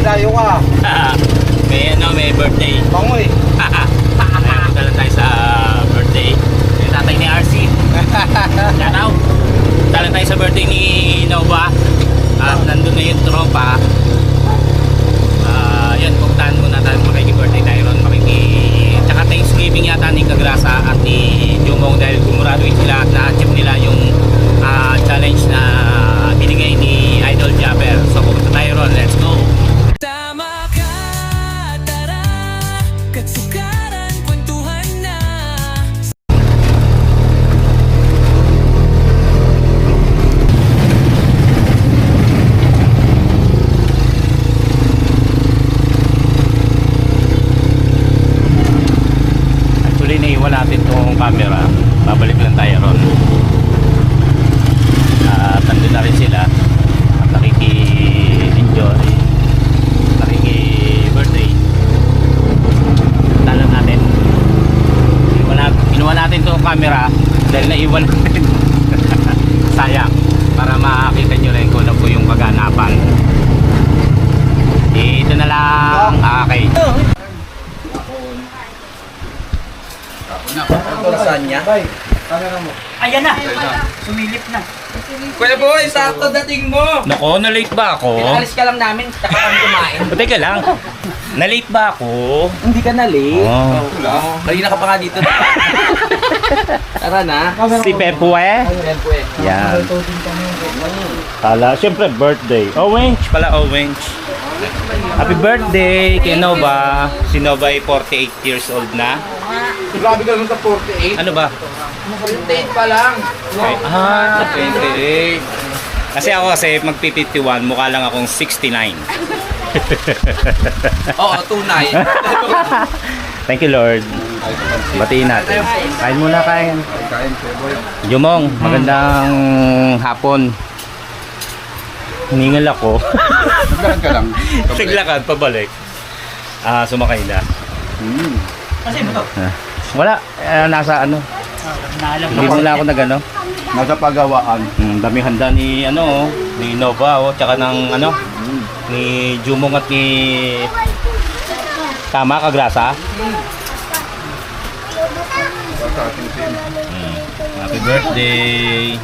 Dayo ka. May birthday. Pangoy. Punta lang tayo sa birthday. Yung tatay ni RC. Yan out. Punta lang tayo sa birthday ni Nova. At nandun na yung tropa. Yan, puntahan muna tayo. Makiki-birthday tayo ron. Tsaka Thanksgiving yata ni Kagrasa at ni Jumong dahil gumuraduate sila at na-achieve nila yung challenge na binigay ni Idol Jabber. So pupunta tayo ron. Let's go! Tama ka, tara, katsukaran, kwentuhan na. Actually, naiwan natin itong camera. Babalik lang tayo ron. At nandun na rin sila. At nakiki-enjoy. Nakiki-birthday. Talan natin. Inuwan natin itong camera dahil naiwan natin. Sayang. Para makakita nyo rin kung ano po yung kaganapan. Ito na lang. Okay. Saan niya? Ayan na. Sumilip na. Kuya boy, sakto dating mo. Nako, na-late ba ako? Alis ka lang namin, taka kami kumain. O, teka lang. Na-late ba ako? Hindi ka na late. Oh. Kanina ka pa nga dito. Tara na. Si Pepue. Yan. Kala, siyempre birthday. Orange pala, orange. Happy birthday kay Nova. Si Nova ay 48 years old na. Grabe ka naman sa 48. Ano ba? 48 pa lang. Okay. 28. Kasi ako mag-51, mukha lang akong 69. Oo, tunay. Thank you, Lord. Batiin natin. Kain muna, kain. Kain, Kuya boy. Jumong, magandang hapon. Hiningal ako. Naglakan ka lang. Naglakad, pabalik. Sumakay na. Kasi mo to? Wala, nasa ano. Hindi mo na ako nag-ano. Nasa pagawaan. Daming handa ni ni Nova tsaka ng ni Jumong at ni Tama Kagrasa. Happy birthday.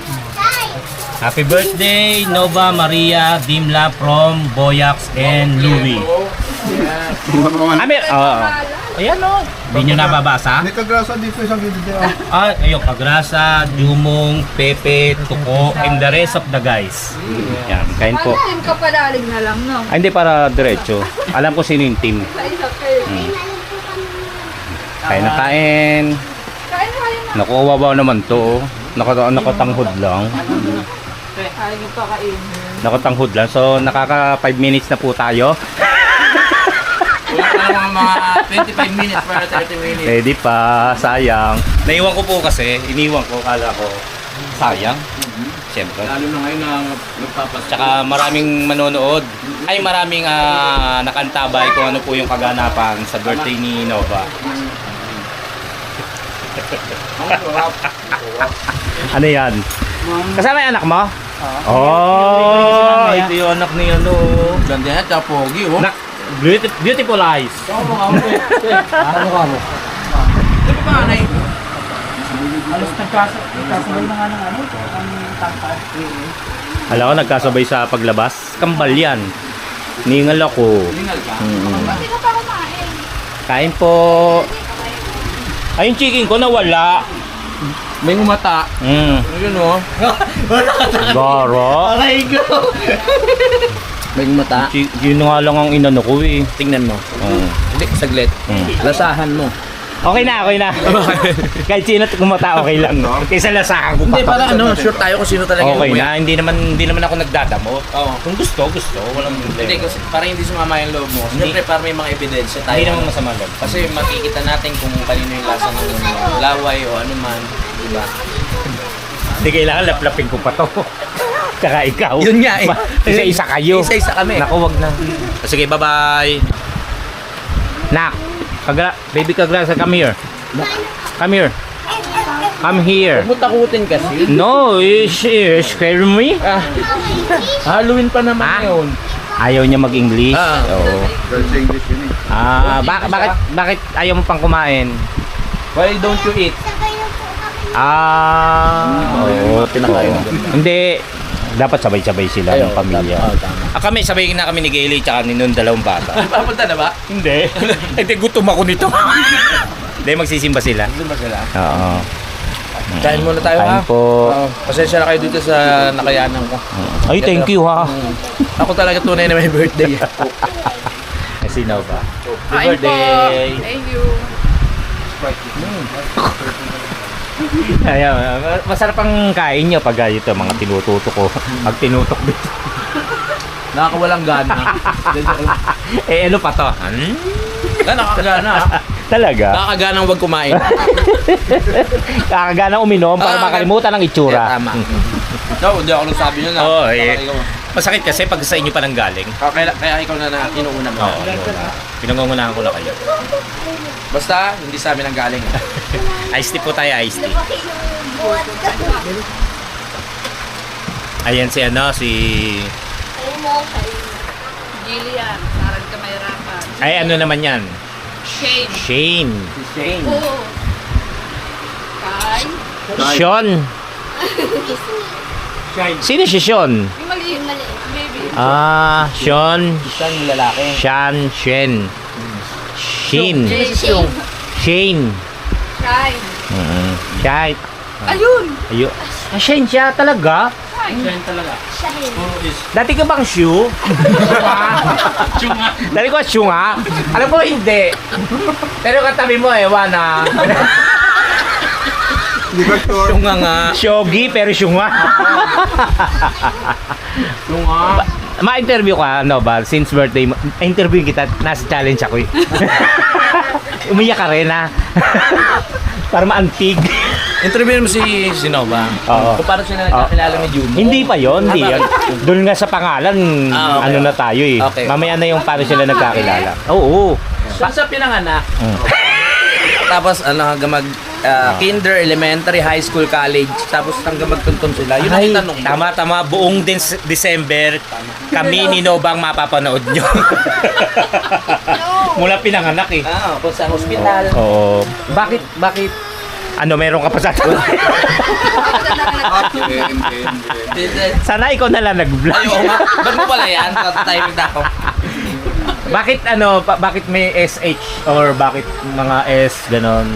Happy birthday Nova Maria Dimla from Boyax and Louie. Amir, ayan o. Hindi nyo nababasa? May kagrasa dito isang video. Ayun, Kagrasa, Jumong, Pepe, Tuko, and the rest of the guys. Yan, kain po. Team kapadaling na lang, no? Hindi para diretso. Alam ko sino yung team. Sa isa kayo. Kain na kain. Kain mo kayo. Naku, wawaw naman to. Nakatanghod lang. Ayaw nyo pa kainin. Nakatanghod lang. So, nakaka 5 minutes na po tayo. Wala mga 25 minutes para 30 minutes. Ready pa. Sayang. Naiwan ko po kasi. Iniwan ko. Kala ko. Sayang. Siyempre. Lalo na ngayon na nagpapas. Tsaka maraming manonood. Ay, maraming nakantabay kung ano po yung kaganapan sa birthday ni Nova. Ano yan? Kasama yung anak mo? Oh, ito yung anak ni Ganda yan, tsaka pogi, oh. Beautiful eyes. Ano ka mo? Ano ba, Anay? Alos nagkasabay na nga ng ano, ang tangkad. Alam ko, nagkasabay sa paglabas. Kambal yan. Ningal ako. Lingal ka? Hindi ka pa kumain. Kain po. Ay, yung chicken ko nawala. May umata. Ayun, oh. Garo. May umata. Yun nga lang ang inano ko eh. Tingnan mo. Hindi, saglit. Lasahan mo. Okay na, okay na. Kahit sino kumata, okay lang. Kaysa lasahan ko pa. Hindi, para ano, sure tayo kung sino talaga Okay yung na, hindi naman ako nagdadamo. Oo. Kung gusto, walang Hindi, problema. kasi para hindi sumama yung loob mo. Siyempre, para may mga ebidensya tayo. Hindi naman masama loob. Kasi makikita natin kung kanino yung lasa ng laway o ano man. Diba? Hindi kailangan laplapin ko pa to. Tsaka ikaw. Yun nga eh. Isa-isa kayo. Isa-isa kami. Naku, wag na. Sige, bye-bye. Nak, baby Kagrasa, come here. Come here. Come here. Huwag mo takutin kasi. No, scare me. Halloween pa naman Ha? yun. Ayaw niya mag-English? Ah. Oo. Girls English yun eh. Bakit ayaw mo pang kumain? Why don't you eat? Oo. Pinakain Oo. mo. Hindi. Dapat sabay-sabay sila ng pamilya. Tama. Kami, sabay na kami ni Gayle tsaka ni nung dalawang bata. Papunta na ba? Hindi. Hindi, gutom ako nito. Hindi, magsisimba sila. Doon ba sila? Oo. Kain muna tayo Kain ha. po. Pasensya na kayo dito sa nakayanan ko. Ay, thank you ha. Ako talaga tunay na may birthday. Ay, sinaw ba? Kain Happy po. birthday. Thank you. Ayan, masarap ang kain nyo pag ito, mga tinututok ko. Pag tinutok dito. Nakakawalang gana. Ano pa to? Nakakagana ha. Talaga? Nakakaganang wag kumain. Kakagana uminom para makalimutan ang itsura. Tama. No, hindi ako nagsabi nyo na. Oo, Baka eh. ikaw. Masakit kasi pag sa inyo pa nang galing. Kaya ikaw na inuuna mo. Oo. Pinangungunahan ko lang kayo. Basta, hindi sa amin ang galing. Iced tea po tayo, iced tea. Ayan si si... Jillian, sarang kamay-rapan. Ay, ano naman yan? Shane. Shane. Si Shane. Oo. Kai. Sean. Sino si Sean? Yung maliit. Baby. Sean. Isang lalaki. Shan. Shen. Shin. Shane. Shane. Shine. Shine. Ayun. Ayo. Shane siya talaga? Yan talaga. Dati ka bang shoe? Dati ko shoe nga? Alam mo, hindi. Pero katabi mo, ewan na. Victor. Yung nga. Shogi, pero shoe nga. Yung nga. Ma-interview ka, ano ba? Since birthday mo, interview kita, nasa challenge ako eh. Umiyak ka rin ha. Para maantig. Interviewin mo si Nova. Oo. Kung paano sila nagkakilala ni Jumo. Hindi pa yon, hindi Ah, yun. Doon nga sa pangalan, Ah, okay. ano na tayo eh. Okay. Mamaya na yung paano sila nagkakilala. Oo. Saan sa pinanganak? Mm. Tapos hanggang mag kinder, elementary, high school, college. Tapos hanggang magtuntun sila. Yun ang Ay, itanong ko. tama. Buong December, kami ni Nobang mapapanood nyo. Mula pinanganak eh. Kung sa hospital. Oo. Bakit? Ano, meron ka pa sa Sana ikaw na lang nag-vlog. Ay, oo nga. Ba't mo pala yan? Timing na ako. Bakit may SH or bakit mga S ganon?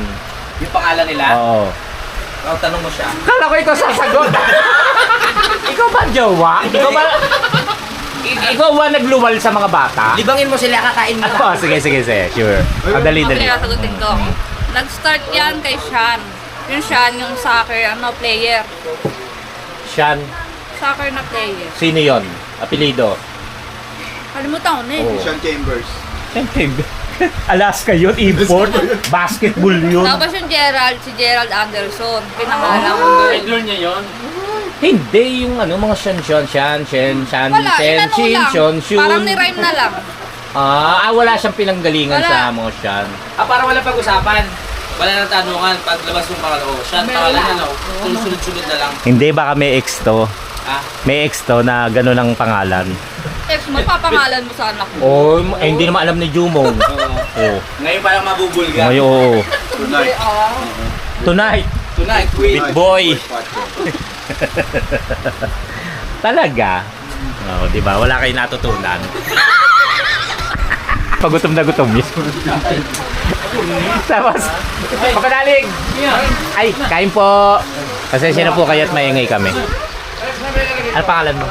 Yung pangalan nila? Oo. Tanong mo siya. Kala ko ikaw sasagot. Ikaw ba jowa? Ikaw ba nagluwal sa mga bata? Libangin mo sila, kakain mo. Oh, sige, sure. Dali. Okay, sagutin ko. Nag-start yan kay Sean. Yung Sean, yung soccer, player. Sean, Soccer na player. sino yon? Apelido? Kalimutan ko na eh. Oo. Sean Chambers. Siyempre, Alaska yun, import. Basketball yun. Tapos yung si Gerald Anderson. Pinangalan ko. Idol niya yun. Hindi, yung mga Shan, Wala, inano lang. Shun. Parang ni-rhyme na lang. Wala siyang pinanggalingan Wala. sa mga Shan. Parang wala pag-usapan. Wala nang tanungan. Paglabas ng pangalan ko, siya, pangalan niya, no? Sunod-sunod na lang. Hindi, baka may ex to. May ex to na gano'n ang pangalan. Ex mo, papangalan mo sa anak mo. Hindi naman alam ni Jumong. Oo. Ngayon parang mabubulga. Ngayon, oo. Tonight. Tonight, Tonight, queen. Big boy. Talaga? Oo, di ba? Wala kayong natutunan. Pagutom na gutom yun. Tapos, kapanalig! Ay, kain po! Pasensya na po kayo at maingay kami. Ano pangalan mo?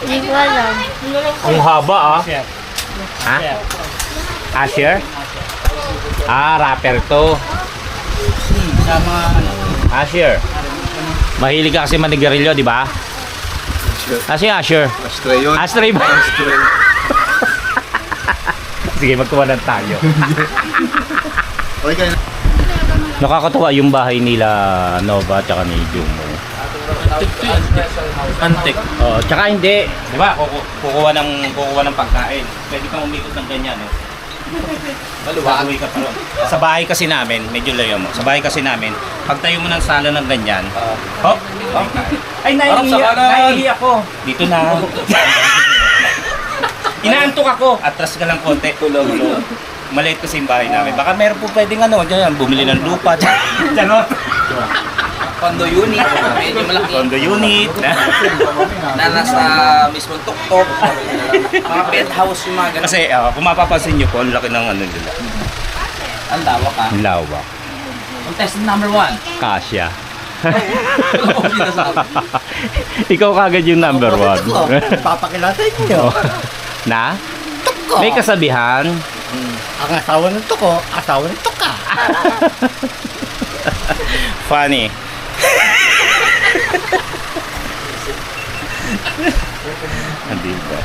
Hindi ko alam. Ang haba Ha? Asher? Rapper to. Asher. Mahilig ka kasi manigarilyo, di ba? Si Asher. Astray yun. Astray ba? Astray. Sige, magtuwanan tayo. Okay ka na. Nakakatuwa yung bahay nila Nova at saka ni Jumo. Antik. Tsaka hindi. Di ba? Kukuha ng pagkain. Pwede kang umikot ng ganyan. Maluwag. Uuwi ka pa ron. Sa bahay kasi namin, medyo layo mo. Sa bahay kasi namin, pag tayo mo ng sala ng ganyan, ay, Harap sa kanan. naiihi ako. Dito na. Inaantok ako. Atras ka lang konti. Tulog. Maliit kasi yung bahay namin. Baka meron po pwedeng dyan, bumili ng lupa. Ganon. Condo unit. Medyo malaki. Condo unit. Na nasa mismong tuktok. Mga penthouse yung mga ganun. Kasi kung mapapansin nyo po, ang laki ng nila. Ang lawak ha. Lawak. Contestant number 1. Kasya. Okay na sabi. Ikaw kagad yung number 1. Papakilala niyo. Na? May kasabihan. Ang asawa ng tuko, asawa ng tuka. Funny. Hindi ba?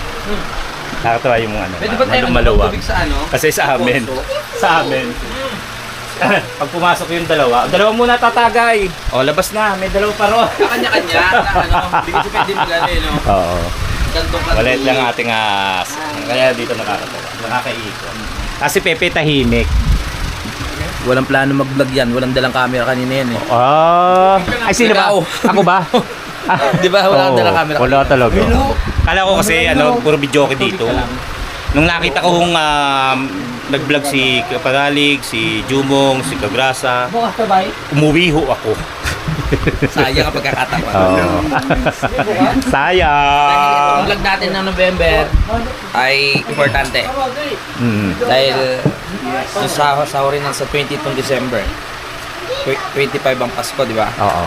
Nakatawa yung Pwede ba tayo maluwag. tubig sa ano? Kasi sa amin. Sa amin. Pag pumasok yung dalawa muna tatagay. O, labas na. May dalawa pa ron. Kanya-kanya. Hindi ko pwede magano no? Oo. Gantong Walit lang ating kaya dito nakakatawa. Nakakaikot. Kasi Pepe tahimik. Walang plano mag-vlog yan. Walang dalang camera kanina yan eh. Ay, sino ba? Ikaw. Ako ba? Di ba? Wala kang dalang camera. Wala talaga. Kala ko kasi puro video ko dito. Nung nakita ko nag-vlog si Kapanalig, si Jumong, si Kagrasa, Bukas ka ba? umuwi ho ako. Sayang ang pagkakataon. Oo. Dahil Sayang. itong vlog natin ng November ay importante. Dahil sasahurin ng sa 20 itong December. 25 ang Pasko, di ba? Oo.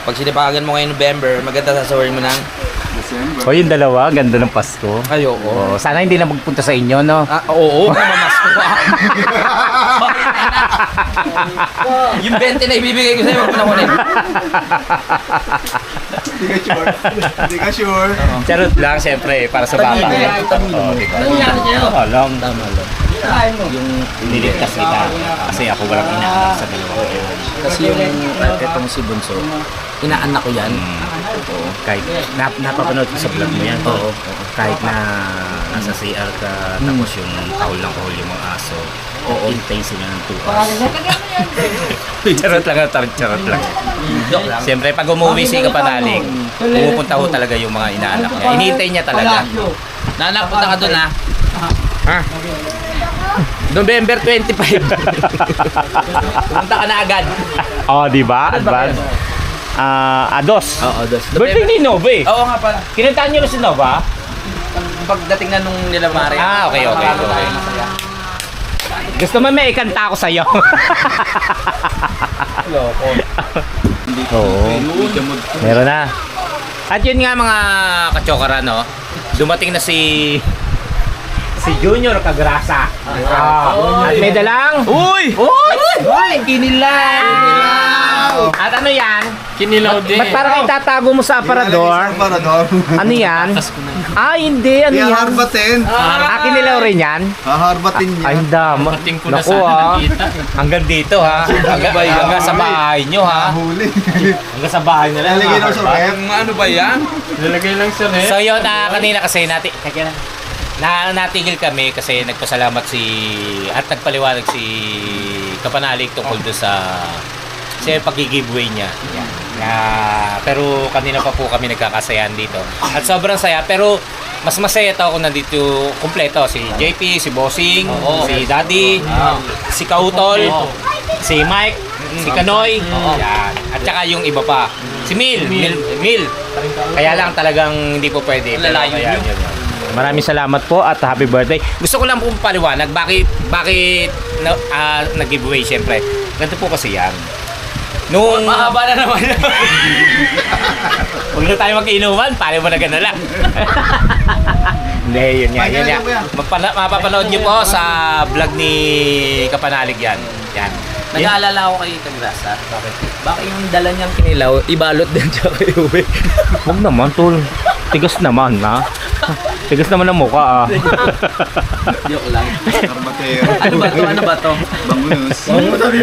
Pag sinipagan mo ngayon November, maganda sasahurin mo ng December. O yung dalawa, ganda ng Pasko. ayoko. Oo, sana hindi na magpunta sa inyo, no? Oo, mamasko ka. Yung 20 na ibibigay ko sa'yo, wag mo na kunin. Hindi ka sure. Hindi ka sure. Charot lang, siyempre, para sa bata. Oo, diba? Alam. Tama lang. Yung niligtas kita. Kasi ako walang inaanak sa dalawa. Kasi yung itong si Bunso, inaanak ko yan. Oo. Kahit napapanood ko sa vlog mo yan. Oo. Kahit na nasa CR ka, tapos yung tahol ng kahol yung mga aso. Oo. Hintay sila ng 2 hours. Charot lang, charot lang. Joke lang. Siyempre, pag umuwi si Kapanalig, pumupunta ho talaga yung mga inaanak niya. Hinihintay niya talaga. Nanak, punta ka doon ha. Ha? November 25. Pumunta ka na agad. Oh, di ba? Advance. Ados. Oo, dos. Birthday ni Nova eh. Oo nga pala. Kinantaan niyo na si Nova? Pagdating na nung nila Mare. Okay. Gusto mo may ikanta ako sa'yo? Loko. Oo. Meron na. At yun nga mga kachokara, no? Dumating na si Junior Kagrasa. At may dalang... Uy! Kinilaw! At ano yan? Kinilaw din. Ba't parang itatago mo sa aparador? Parador. Ano yan? Hindi. Ano yan? Haharbatin. Kinilaw rin yan? Haharbatin niya. Ay, dama. Pating ko na Naku, sana nakita. Hanggang dito, ha? Hanggang sa bahay nyo, ha? Huli. Hanggang sa bahay nyo lang. Lalagay daw sa ref. Ano ba yan? Nilagay lang sa ref. So yun, kanina kasi natigil kami kasi nagpasalamat at nagpaliwanag si Kapanalig tungkol doon sa pag-giveaway niya. Pero kanina pa po kami nagkakasayahan dito. At sobrang saya, pero mas masaya to kung nandito kumpleto. Si JP, si Bossing, si Daddy, si Kautol, si Mike, si Kanoy, yan. At saka yung iba pa. Si Mil. Kaya lang talagang hindi po pwede. Lalayo Ayan, yun. yun. Maraming salamat po at happy birthday. Gusto ko lang po paliwanag bakit nag-giveaway syempre. Ganito po kasi yan. Nung Mahaba na naman. huwag na tayo mag-inuman, pare mo na gano'n lang. Hindi, yun nga. Mapapanood nyo po sa vlog ni Kapanalig yan. Yan. Nag-aalala ako kay Kagrasa. Bakit yung dala niyang kinilaw, ibalot din siya kay Uwe? Huwag naman, tol. Tigas naman, ha? Tigas naman ang mukha, ah. Joke lang. Harbatero. Ano ba to? Bangus.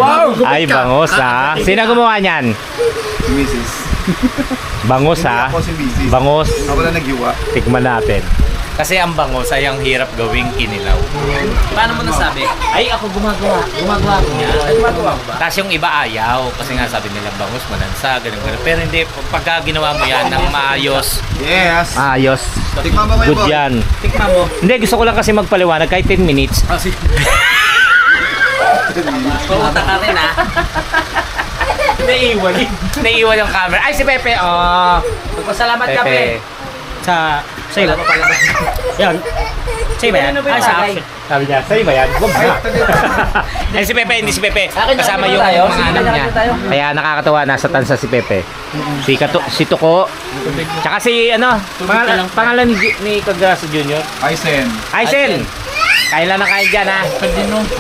Wow! Ay, bangos, ha? Sino gumawa niyan? Si Mrs. Bangos, ha? Ako si Mrs. Bangos. Ako lang nag-iwa. Tikman natin. Kasi ang bangos ay ang hirap gawing kinilaw. Paano mo nasabi? Ay, ako gumagawa. Gumagawa ko niya. Ay, gumagawa ko ba? Tapos yung iba ayaw. Kasi nga sabi nila bangus, manansa, ganun. Pero hindi, pagka ginawa mo yan ng maayos. Yes. Maayos. Tikman ba kayo, Good boy? yan. Tikman mo. Hindi, gusto ko lang kasi magpaliwanag kahit 10 minutes. Pumunta ka rin ha. Naiiwan yung camera. Ay, si Pepe. Oh. Magpasalamat ka, Pepe. Pe. Sa'yo ba? Yan. Sa'yo ba yan? Ano ba yung Ay, sa tagay? action. Sabi niya, sa'yo ba yan? Huwag ba? Ay, si Pepe, hindi si Pepe. Akin, Kasama akin yung ba tayo? mga Sige, anak akin niya. ba tayo? Kaya nakakatawa, nasa tansa si Pepe. Si Tuko. Tsaka si, pangalan ni Kagrasa Junior. Aysen. Aysen! Kain lang na kain dyan, ha?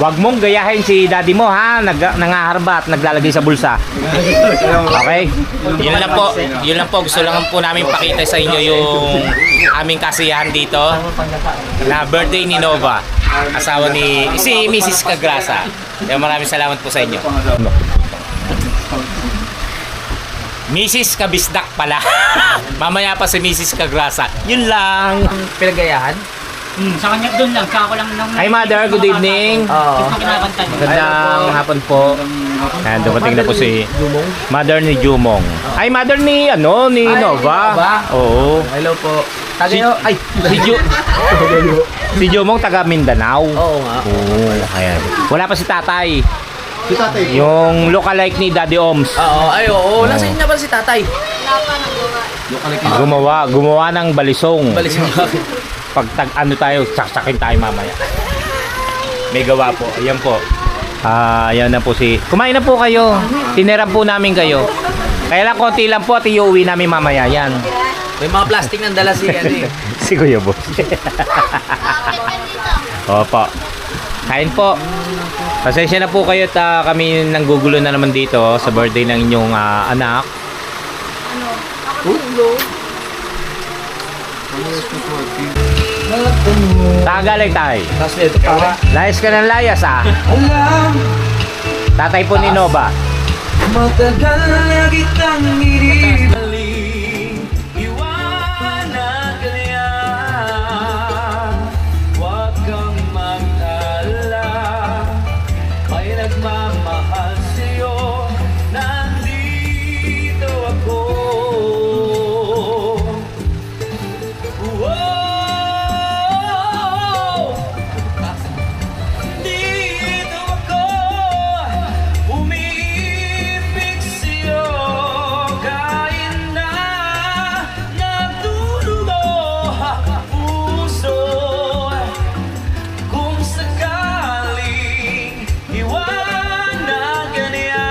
Huwag mong gayahin si daddy mo, ha? Nangaharba at naglalagay sa bulsa. Okay? Yun lang po. Yun lang po. Gusto lang po namin pakita sa inyo yung aming kasiyahan dito na birthday ni Nova. Asawa ni si Mrs. Cagrasa. Kaya maraming salamat po sa inyo. Mrs. Kabisdak pala. Mamaya pa si Mrs. Cagrasa. Yun lang. Pinagayahan? Sa kanya doon lang, sa ako lang nang... Hi mother, good evening. Oo. Ito kinakanta niya. Magandang hapon po. Ayan, dumating na po si mother ni Jumong. Ay, mother ni ni Ay, Nova. Nova. Oo. Hello po. Tagayo. Ay, Si Jumong taga Mindanao. oo nga. Oo, ayan. Wala pa si tatay. Si tatay. Yung lookalike ni Daddy Oms. Oo, ay oo. Nasaan niya ba si tatay? Gumawa ng balisong. Balis mo Pag tayo, saksakin tayo mamaya. May gawa po. Ayan po. Ayan na po si... Kumain na po kayo. Tiniram po namin kayo. Kaya lang konti lang po at iuwi namin mamaya. Yan. May mga plastic ng dala si ano eh. Si Kuya Boss. Opo. Kain po. Pasensya na po kayo at kami nanggugulo na naman dito sa birthday ng inyong anak. Tagalig tayo. Tapos ito pa. Layas ka ng layas Tatay po ni Nova. Matagal na kitang iniiling iwanan ka niya. Huwag kang mag-alala, may nagmamahal sa'yo. Nandito ako. Whoa! Dito ako, umiibig sa'yo. Kahit na nagdudugo ang puso. Kung sakaling iwanan ka niya,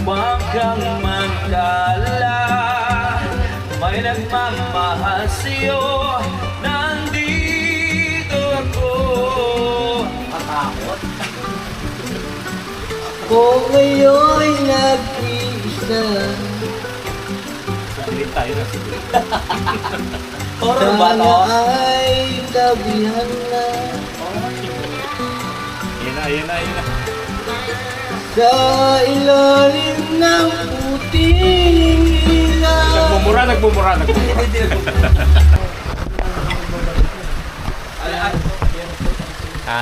huwag kang mag-alala, may nagmamahal sa'yo. Nandito ako. Kung ngayon'y nag-iisa, sana ay tabihan na sa ilalim ng puting ilaw. Nagmumura.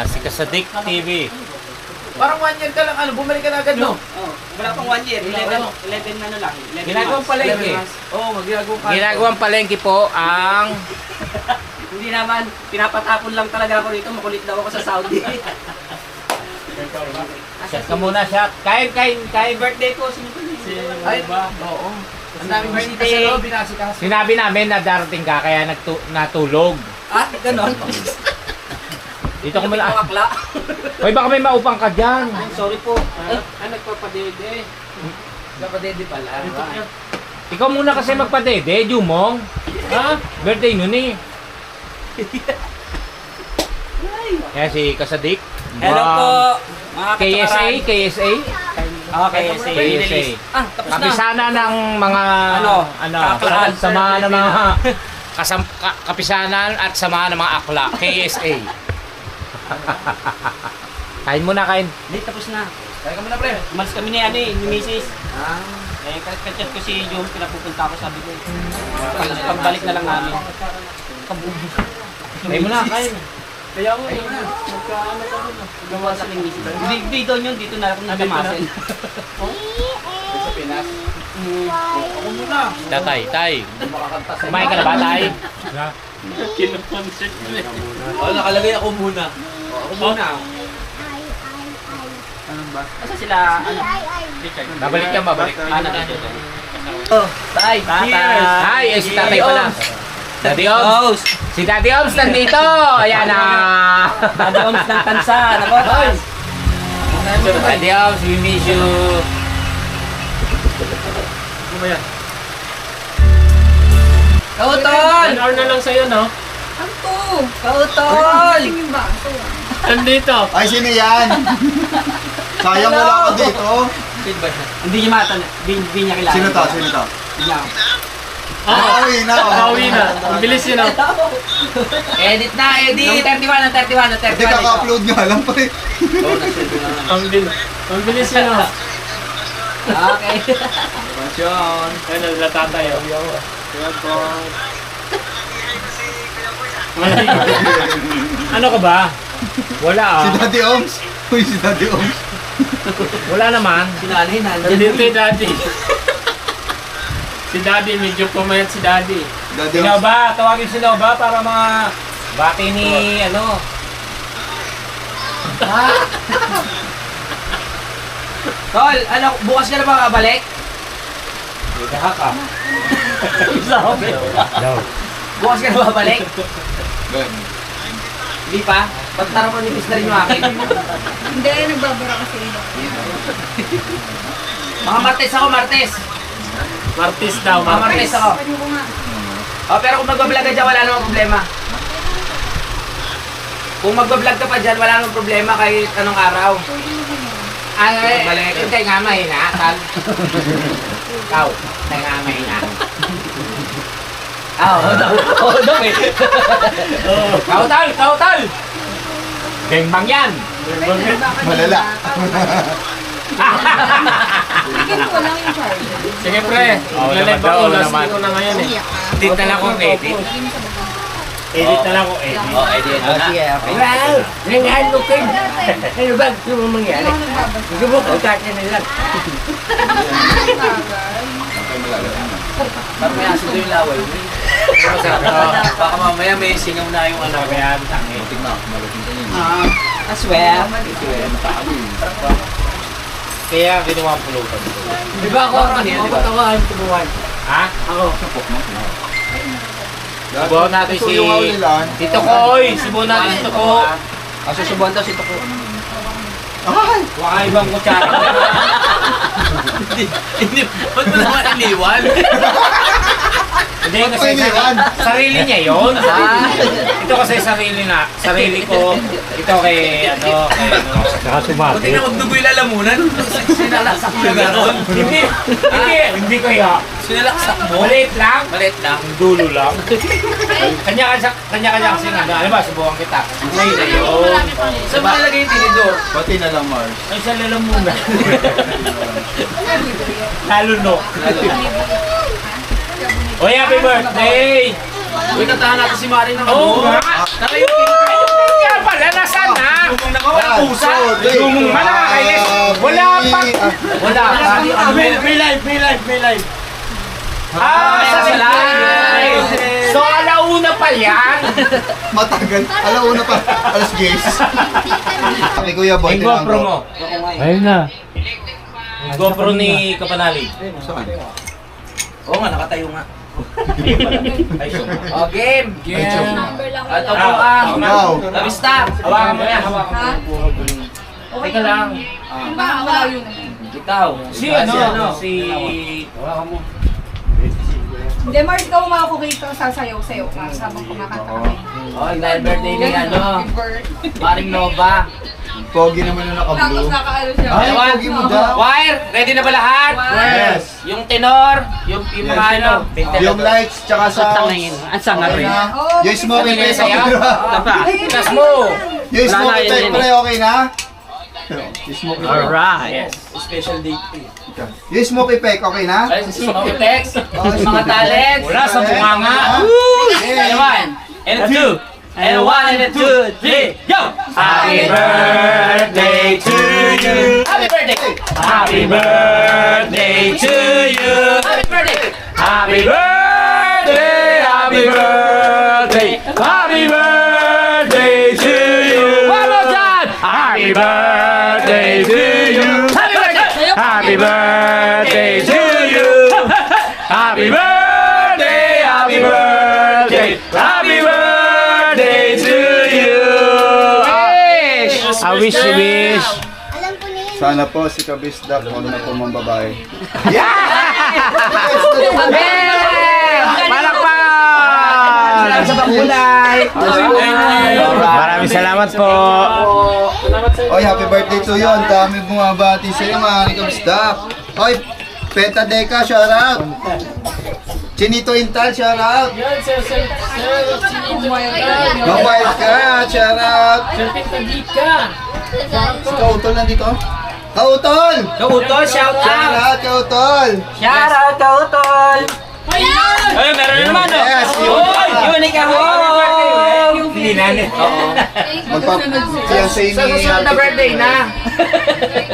Si Kasadik TV. Parang 1 year ka lang, bumalik ka na agad, no? Wala pang 1 year, 11 na ano lang. 11 Ginagawang palengke. Oo, magigagawang ka. Ginagawang palengke po ang... Hindi naman, pinapatapon lang talaga ako dito. Makulit daw ako sa Saudi. Shot ka muna, shot. Kain. Birthday ko, sino ba? Ay, oo. Ang daming bisita sa loob, binasikaso. Sinabi namin na darating ka, kaya natulog. Ah, ganon. Dito ko muna. Akla. Hoy, baka may maupang ka dyan. Sorry po. Nagpapadede. Kapadede pala. Ikaw muna kasi magpadede, Jumong. Ha? Birthday nun eh. Kaya si Kasadik. Hello po. Mga KSA. Okay, KSA. tapos na. Kapisana ng mga Aklaan. samahan ng mga kapisanan at samahan ng mga akla. KSA. Kain muna, kain. Hindi, tapos na. Kaya ka muna, pre. Umalis kami ni Mrs. Eh, kachat ko si Jom, pinapupunta ko, sabi ko. Pagbalik na lang namin. Kabubo. Kaya mo na, kaya. Kaya ako, magkaano ka rin. Gawa sa akin mister. Dito yun, dito na ako nagdamasin. Sa Pinas. Ako muna. Tay. Kumain ka na ba, Tay? Kinaponsert mo eh. Nakalagay ako muna. Ako muna. Kasi sila, Richard. Babalik ka, babalik. Nandito. Tay, Tay, si Tatay pala. Daddy Oms. Si Daddy Oms nandito. Ayan na. Daddy Oms ng tansa. Nako. Daddy Oms, we miss you. Ano ba yan? Kautol! 1 hour na lang sa'yo, no? Ano? Kautol! Tingin ba? Nandito. Ay, sino yan? Sayang wala ako dito. Hindi niya matanong. Hindi niya kilala. Sino to? Sino to? Bawi na. Bawi na. Ang bilis yun, no? Edit na, edit! 31 Hindi kaka-upload nga lang pa eh. Ang bilis yun, no? Okay. Ayun, nalata tayo. Ano ka ba? Wala Si Daddy Oms. Uy, si Daddy Oms. Wala naman. Sinali, Nandito si Daddy. Si Daddy, medyo pumayat si Daddy. Daddy Oms. Sinova, tawagin si Sinova para mga bati ni ano. Tol, ano, bukas ka na ba kabalik? Dahak ka. Bukas ka na ba babalik? Ben. Hindi pa? Pagtara mo ni Mr. yung akin. Hindi, nagbabara kasi yun. Mga Martes ako, Martes. Martis daw, Mga Martes ako. Ano ko nga? Oh, pero kung magbablog ka dyan, wala namang problema. Kung magbablog ka pa dyan, wala namang problema kahit anong araw. Ay, hindi nga mahina. Ikaw, hindi nga mahina. Oo, daw eh. Kautal! Gangbang yan! Malala. Tingin ko lang yung charger. Sige, pre. Lalay ba ako? Last week ko na ngayon eh. Edit na lang kung edit. Edit na lang ako, edit. Oh, edit na. Sige, okay. Wow! Nangyari ko kayo. Ano ba? Ano ba mangyari? Gusto mo ko kanya na lang. Parang may aso yung laway. Baka mamaya may singaw na yung ano. Kaya tangi. Aswell. Kaya ginawa ang pulutan. Di ba ako kanina? Mapatawahan tubuhan. Ha? Ako. Subuhan natin si... Tito Koy! Subuhan natin si Tito Ko. Susubuhan daw si Toko. Ay! Baka ibang kutsara. Hindi, ba't mo naman iniwan? Hindi Ba't kasi mo iniwan? sarili niya yun. Ito kasi sarili ko. Ito kay ano. Buti na magdugo yung lalamunan. Sinalaksak mo gano'n. Hindi kaya. Sinalaksak mo? Maliit lang. Maliit lang. Dulo lang. Kanya-kanya kasi nga. Ano ba, subukan kita. Ngayon na yun. Saan mo nalagay yung tinidor? Pati na lang, Mars. Ay, sa lalamunan. Lalo no. Oy, happy birthday! Uy, kantahan natin si Mari ng Oo nga! Tara yung Kaya pala, nasaan na? Walang puso. Lumong ka na, kainis. Wala pa. Wala pa. May live. Sa live! So, alauna pa yan. Matagal. Alauna pa. Alas 10. Kami Kuya Boy. Yung GoPro mo. Ayun na. Yung GoPro ni Kapanali. Saan? Oo nga, nakatayo nga. Ay, so. O, game! Number lang Ito wala. po ang Wow. Labista. Hawakan mo yan, hawakan Ha? mo. Teka lang. Yung ba, wala yun. Ikaw. Si ano? Si... Hawakan mo. Hindi, Mars, ikaw umako rito, sasayaw-sayaw ka habang kumakanta kami. O, dahil birthday ni ano, Happy birthday. Maring Nova. Pogi naman na Tapos naka-blue. nakaano siya. Ay, pogi mo daw. Choir, ready na ba lahat? Yes. Yung tenor, yung mga ano. Yung lights, tsaka sounds. Ang Okay na. Yung smoking Okay na lights, sa'yo? okay na. Tas mo! Yung smoking lights, pre, okay na? Smoky Alright. Special date. Yung smoky peck, okay na? Ay, si Smoky Pex. Oh, Mga talents. Wala sa bunganga. And one, and a two, and a one, and a two, three, go! Happy birthday to you. Happy birthday. Happy birthday to you. Happy birthday. Happy birthday. Happy birthday. Happy birthday to you. One more time. Happy birthday to you. Happy birthday. Happy birthday to you. Happy birthday. Happy birthday. Happy birthday to you. I wish you wish. Sana po si Kabisdak, huwag na po mong babae. Palakpan! Sa bakulay. Maraming salamat po. Oy, happy birthday to you. Ang dami bumabati sa'yo, mga ni Kabisdak. Oy, Peta Deca, shout out. Chinito Intal, shout out. Mobile ka, shout out. Kautol nandito? Kautol! Kautol, shout Shout out! out, Kautol! Shout out, Kautol! Ay, meron naman, no? Yes, Unique ako! Hindi na, oo. Magpa-fiancé ni Susunod na birthday na.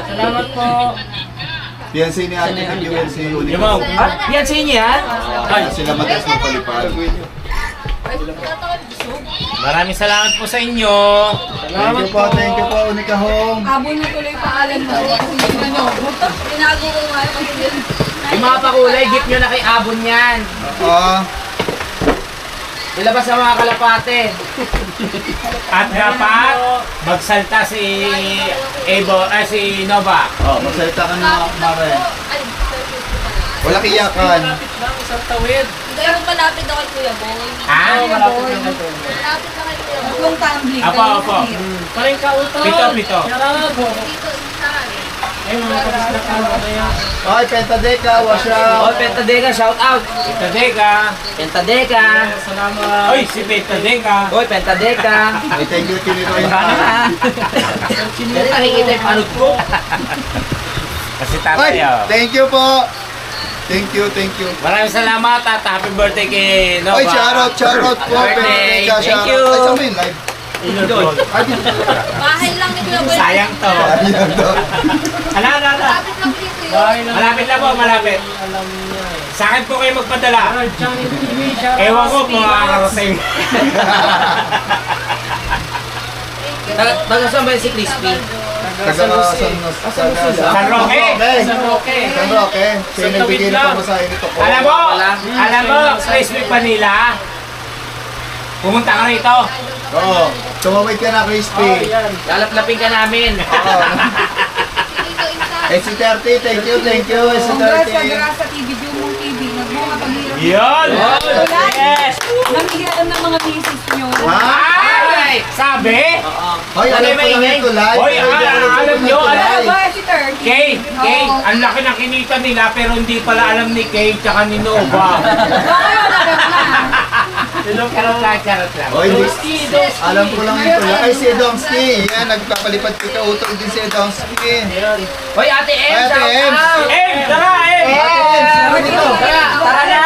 Salamat po. Fiancé ni Ate ng UNC Unique. Yan sa inyo, yan? Sila mataas ng palipad. Maraming salamat po sa inyo. Thank you po, Unica Home. Habol mo tuloy pangalan mo. Ano? Tinago ko nga kasi yun. Yung mga pakulay, gift nyo na kay Abon yan. Oo. Ilabas sa mga kalapate. At dapat magsalta si si Nova. Oh, magsalita ka na, Mare. Ay, Walang iyakan. hindi ako malapit na kay Kuya Boy. Ha? Malapit na kay Kuya Boy. Yung tumbling. Apo, apo. Paring Kautol. Pito. Salamat po. Dito, isa. Ay, mga kabisdak ka mamaya. Oy, Penta Deca, wash Oh, out. Pentadeka, shout out. Tadeka. Pentadeka. Salamat. Oy, si Tadeka. Oy, Pentadeka. Ay, thank you, Chinito Ano Intal. na? Dali nakikita yung panot ko. Kasi Oy, tatay, oh. thank you po. Thank you, thank you. Maraming salamat at happy birthday kay Nova. Oy, shout out po, Penta Birthday. Deca, Thank shout you. out. Ay, saan mo yun, live? Ay, dito. Bahay lang ni Kuya Boy. Sayang to. Ayan daw. Ala. Malapit lang dito yun. Malapit lang po, malapit. Alam niya eh. Sa akin po kayo magpadala. Johnny TV, shout out. Ewan ko kung makakarating. Taga saan ba si Crispy? Taga San Roque. San Roque. San Roque. San Roque. Siya yung nagbigay ng pamasahe nito po. Alam mo, Crispy Manila. Pumunta ka rito. Oo. Tumawid ka na, Crispy. Yan. Lalaplapin ka namin. Oo. SC30, thank you, Congrats sa SC30. Grasa TV, Jumong TV. Nagbunga paghirap. Yun! Yes! Namigyan ng mga misis nyo. Ha? Ay! Sabi? Hoy, alam ko lang ito live. Hoy, alam nyo, Ano ba si Turkey? Kay, ang laki ng kinita nila pero hindi pala alam ni Kay tsaka ni Nova. Charot lang. Hoy, alam ko lang ito live. Ay, si Domski. Yan, nagpapalipad kita utol din si Domski. Hoy, Ate M, Ate shout M. out. Tara, Ate Ems, Tara na.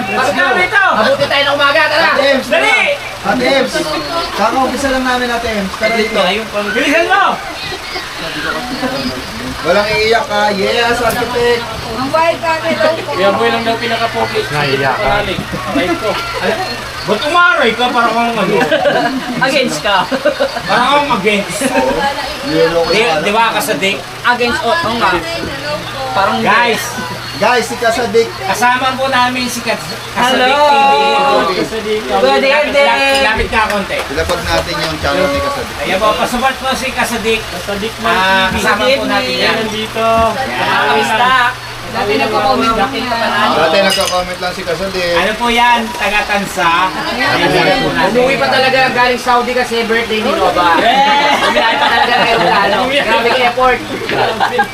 Let's go rito! Mabuti tayo ng umaga, tara. Ate Ems, Dali! Ate Ems. Kaka-umpisa lang namin, Ate Ems. Tara dito. Bilisan mo! Walang iiyak ka. Yes, architect. Ang wild ka nito. Kuya Boy lang daw pinaka-focus. Naiyak ka. Panalig. Right ko. Ba't umaray ka? Parang kang ano? Against ka. Parang kang against. Di ba kasadik? Against, oh nga. Parang Guys, Guys, si Kasadik. kasama po namin si Kasadik Hello! TV. Good evening! Lapit ka konti. Ilapag natin yung channel ni Kasadik. Ayan po, pasubot po si Kasadik. Sadik man TV. Kasama po natin yan. Nandito. Nakakamistak. Dati nagko-comment lang yan. Dati nagka-comment lang si Kasadik. Ano po yan? Taga-tansa. Ayan po natin. Umuwi pa talaga galing Saudi kasi birthday ni Nova. Umihay pa talaga kayo lalo. Grabe yung effort.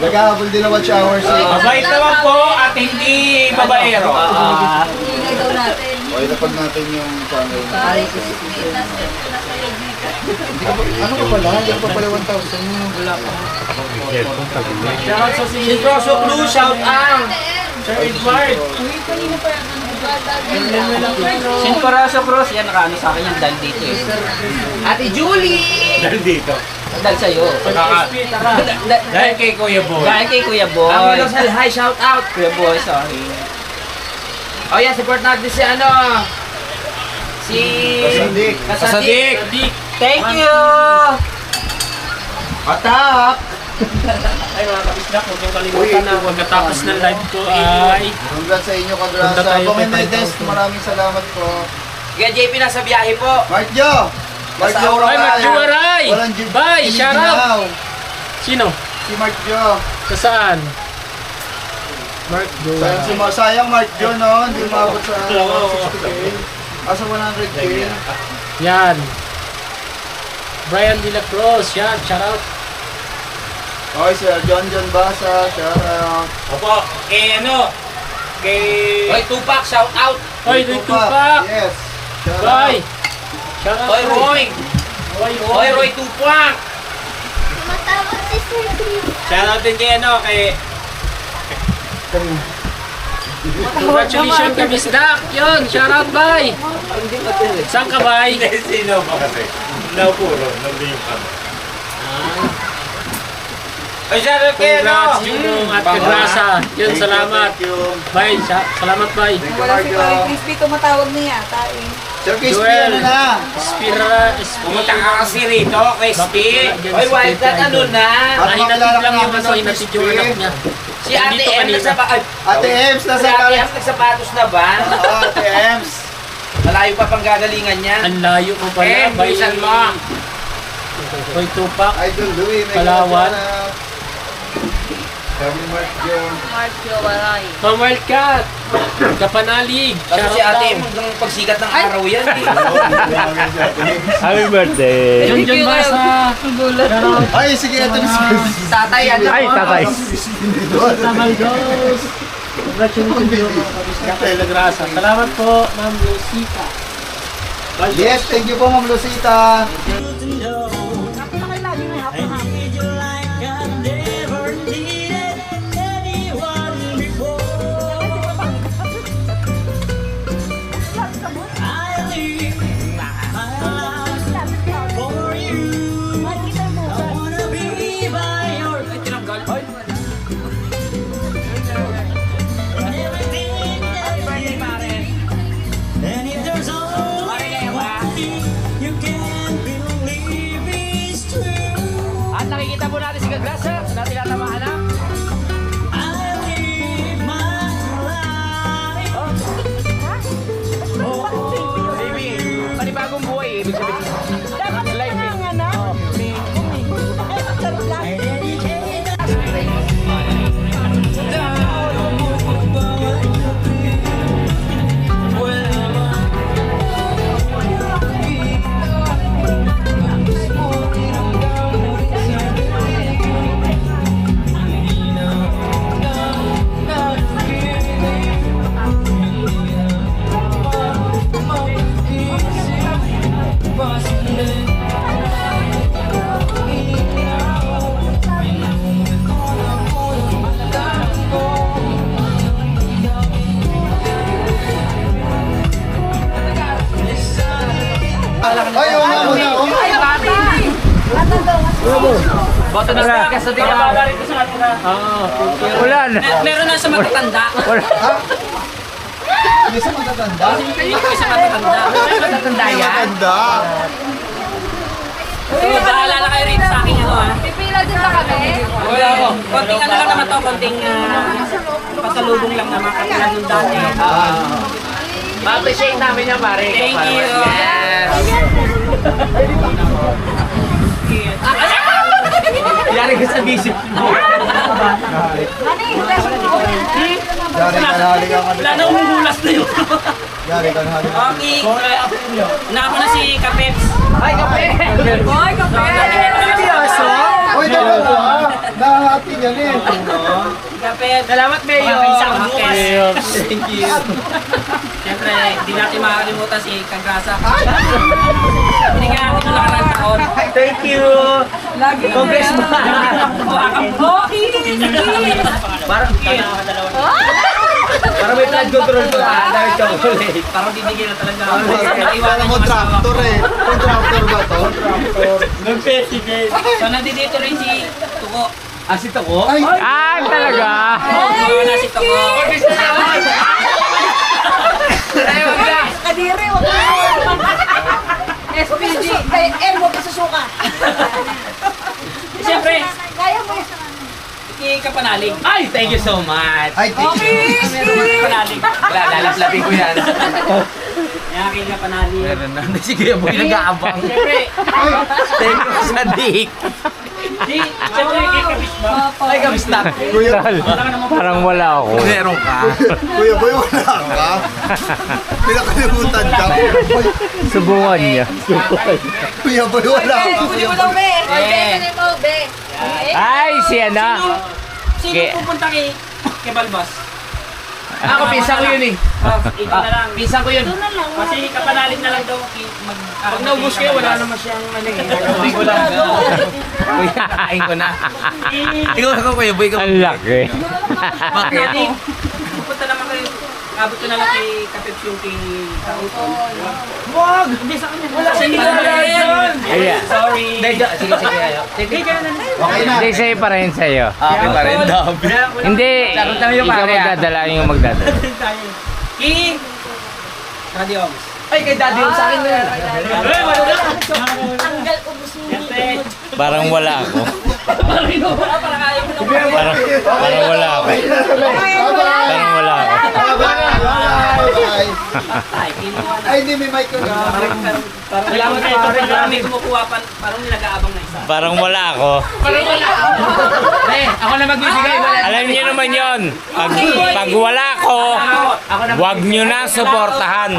Nagkakabol din naman shower si... Mabait naman po at hindi babaero. Ingay daw natin. O, ilapag natin yung channel. Pare ko si Pete, nasa Ano ka pala? Hindi ka pa pala 1,000. Wala pa. Shoutout sa si Rosso Blue, shout out! Sir Edward! Sincoraso Cross, yan nakaano sa akin yan dahil dito eh. Ate Julie! Dahil dito. Dahil sa'yo. Dahil kay Kuya Boy. Dahil kay Kuya Boy. Ang Rosal, hi, shout out! Kuya Boy, sorry. Oh yan, support natin si ano. Si... Kasadik. Kasadik. Thank you! Atak! Ay mga kabisdak, huwag niyong kalimutan na pagkatapos ng live ko ay Congrats sa inyo, Punta Kagrasa. tayo Bong kay Medes, 5,000. maraming salamat po. Kaya JP nasa biyahe po. Mark Jo! Mark Jo, Ay, Mark Jo, aray! Walang Jib. Bye, shout out! Sino? Si Mark Jo. Sa saan? Mark Sayang Mark Jo, no? Hindi umabot sa 60K. Asa 100K. Yan. Brian De La Cruz, yan, shout out. Okay, Sir John Basa, shout out. Opo, kay ano? Kay... Hoy, Tupac, shout out. Hoy, Doy Tupac! Yes. Shout Bye! out. Shout out. Hoy, Roy. Hoy, Roy Tupac. Shoutout din kay ano? Kay... Congratulations kami Sdak! Yun, shout out, bye! Saan ka, bye? Sino ba kasi? Napuro, nandun yung kami. Ay, shoutout kay ano? Congrats, Junong at Kagrasa. Yun, salamat. Bye, salamat, bye. Wala si Paring Crispy, tumatawag niya yata eh. Sir Crispy, Joel. ano na? Pumunta ka kasi rito, Crispy. Hoy, Wildcat, ano na? Hinatid lang yung ano, hinatid yung anak niya. Si Ate Nandito M kanina. nagsapatos Ate Ems, Si nasa Ate M nagsapatos na ba? Oo, Ate Ems. Malayo pa pang gagalingan niya. Ang layo mo pala. Eh, Bye. bilisan mo. Hoy, Tupac. Idol Louie, may Palawan. Sabi Mark Jo. Mark Jowaray. Ma'am Wildcat. Kapanalig. Kasi si Ate M hanggang pagsikat ng araw yan. eh. Happy birthday! Yun, yun ba sa... Ay, sige, ito na si Tatay, ano? Ay, tatay. Tamaldos. Congratulations yung mga kabisdak kay Lagrasa. Salamat po, Ma'am Lucita. Yes, thank you po, Ma'am Lucita. At nakikita po natin si Kagrasa na tinatamaan na. Baby, panibagong buhay, ibig sabihin. Life eh. Ay, oo nga, oo nga, oo nga. Boto na sa kasi din na rito sa atin na. Ulan! Meron na sa matatanda. Hindi sa matatanda. Sa matatanda. Matatanda yan. Matanda. So, paalala kayo rito sa akin ano ha. Pipila din ba kami? Wala ako. Konting ano lang naman to, konting pasalubong lang naman katulad ng dati. Ma-appreciate namin yan, pare. Thank you. Yari ka sa bisip. Yari ka na, halika ka Wala na umuhulas na yun. Yari ka na, halika ka. Okay. Naako na si Kapeps. Hi, Kapeps! Hoy, kape! Seryoso? Uy, dapat na. Nakahati yan eh. Kapeps. Salamat, Mayo. Thank you. Siyempre, hindi natin makakalimutan si Kagrasa. Binigyan natin yung nakarang taon. Thank you! Congressman! Okay! Parang Parang may blood control ko dahil chocolate. Parang bibigyan na talaga. Alam mo, tractor eh. Kung tractor ba to? Nag-president. So, nandito rin si Tuko. Ah, si Toko? Ay! Talaga? Oo, na si Tuko. Kadiri, wag mo. SPG. Elmo pa sa suka. Siyempre, Kaya mo. Kapanalig. Ay, thank you so much. Ay, Kapanalig. Lalaplapin ko yan. Kaya aking kapanalig. Meron na. Si Kuya Boy nag-aabang. Siyempre, Thank you sa dik. siyempre kay Kabis ba? Ay, kamusta? Kuya, Parang wala ako. Meron ka. Kuya Boy, wala ka? Pinakalimutan ka. Subukan niya. Kuya Boy, wala ka. Kunin mo daw, be. Kunin mo, be. Ay, si ano? Sino pupunta kay Balbas? Ako, pinsan ko yun eh. Ito na lang. Pinsan ko yun. Kasi kapanalig na lang daw. Pag naubos kayo, wala naman siyang ano eh. Kuya ko lang. Kuya, kain ko na. Ikaw ako, Kuya Boy. Ang laki. Bakit? Pupunta naman kayo. Abot ko na lang kay Kapeps yung kay Kauton. Wag! Hindi sa kanya. Wala sa Ayan. Sorry. Sige, ayo. Sige ka na. Okay na. Hindi sa'yo pa rin sa'yo. Okay pa rin. Dami. Hindi, Laro tayo, ikaw pare, ah. magdadala yung magdadala. Kay Radio Oms. Ay, kay daddy yung sa akin na yan. Tanggal ubus mo. Parang wala ako. Parang ayaw mo na. Parang wala ako. Parang wala ako. Bye-bye. Ay, kinuha na. Ay, hindi may mic ko na. Parang kailangan tayo ito. Parang may kumukuha pa. Parang nilagaabang na isa. Parang wala ako. Ako na magbibigay. Alam niyo naman yon. Pag wala ako, wag niyo na suportahan.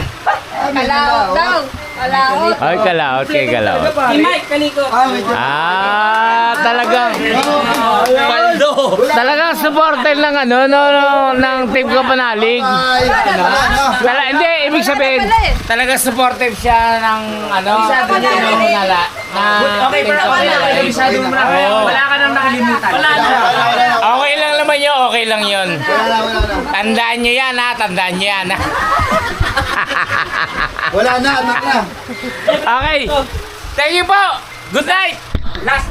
Kalaot daw. Kalaot. Ay, kalaot kay kalaot. Si Mike Kaliko. Talagang Paldo. talagang supporter ng ano ng team Kapanalig. Bye. Wala na. Hindi, ibig sabihin, talagang supportive siya ng ano, nala. Okay, pero okay na. Kabisado mo na. Oo. Wala ka nang nakalimutan. Wala na. Okay lang naman yun, okay lang yun. Wala na. Tandaan nyo yan ha, tandaan nyo yan ha. Wala na, anak na. Okay, thank you po. Good night. Last.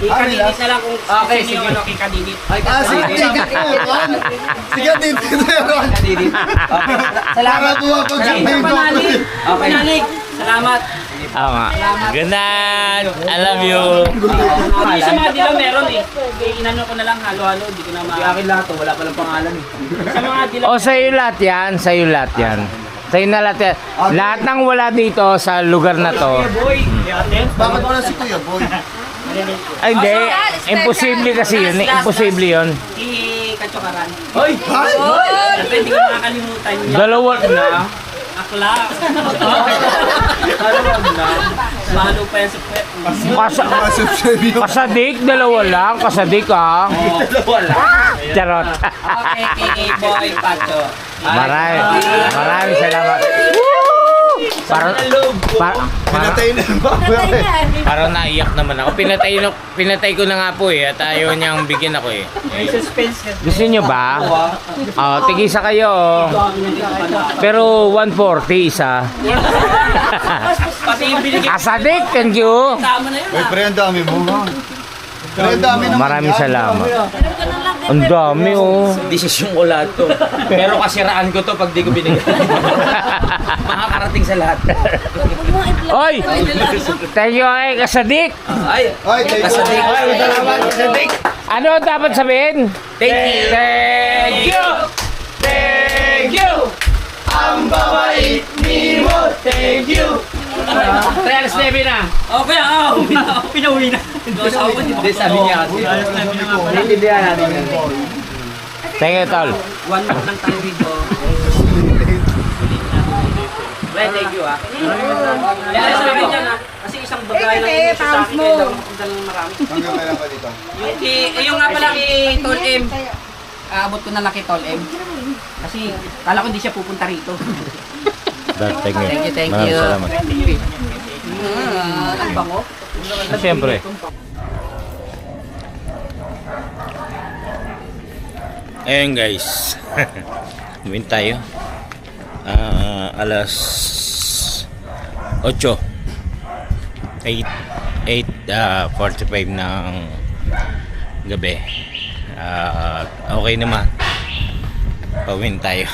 Ikadidit na lang kung sino yung ano kikadidit. Sige, sige, dito yun. Salamat po ako sa Kapanalig. Kapanalig. Salamat. Oo nga. Good night. I love you. Hindi sa mga dilaw meron eh. Inano ko na lang halo-halo. Hindi ko na Akin lahat to. Wala palang pangalan eh. Sa mga dilaw. O, sa'yo lahat yan. Sa'yo lahat yan. Sa'yo na lahat yan. Lahat ng wala dito sa lugar na to. Boy. Bakit wala si Kuya Boy? Ay, hindi. Imposible kasi yun. Imposible yun. Si Kachokaran. Hoy! Siyempre hindi ko nakakalimutan niya. Dalawa na. Akla. Mahalo pa yan sa pwet. Subscribe yun. Kasadik, dalawa lang. Kasadik ha. Dalawa lang. Charot. Okay, kay Boy Pacho. Maraming salamat. Pinatay na ba? Parang naiyak naman ako. Pinatay ko na nga po eh. At ayaw niyang bigyan ako eh. Gusto niyo ba? Tigisa kayo. Pero 140 isa. Pati yung binigay Kasadik, thank you. tama na yun Uy, pre, ang dami mo ha. Pre, ang dami naman Maraming yan. salamat. Ang dami oh. Desisyon ko lahat to. Pero kasiraan ko to pag di ko binigay. Makakarating sa lahat. Oy! Thank you kay Kasadik. Ay! Ay, thank you. Kasadik. Salamat, kasadik. Ano dapat sabihin? Thank you! Thank you! Thank you! Ang babait ni mo! Thank you! Trials Navy na. Okay, pinauwi na. Hindi, sabi niya kasi. Naintindihan natin yan. Thank you, Tol. One month lang tayo dito. Well, thank you ah. Kaya sabi niya na, kasi isang bagay lang yung sa akin, kaya dalang marami. Hanggang kailan ka dito? Yung nga pala kay Tol M. Aabot ko na lang kay Tol M. Kasi kala ko hindi siya pupunta rito. Thank you. Thank you, thank Maraming you. salamat. Ang bango. Siyempre. Ayun guys. Gawin tayo. Alas 8. 8:45 ng gabi. Okay naman. Pawin tayo.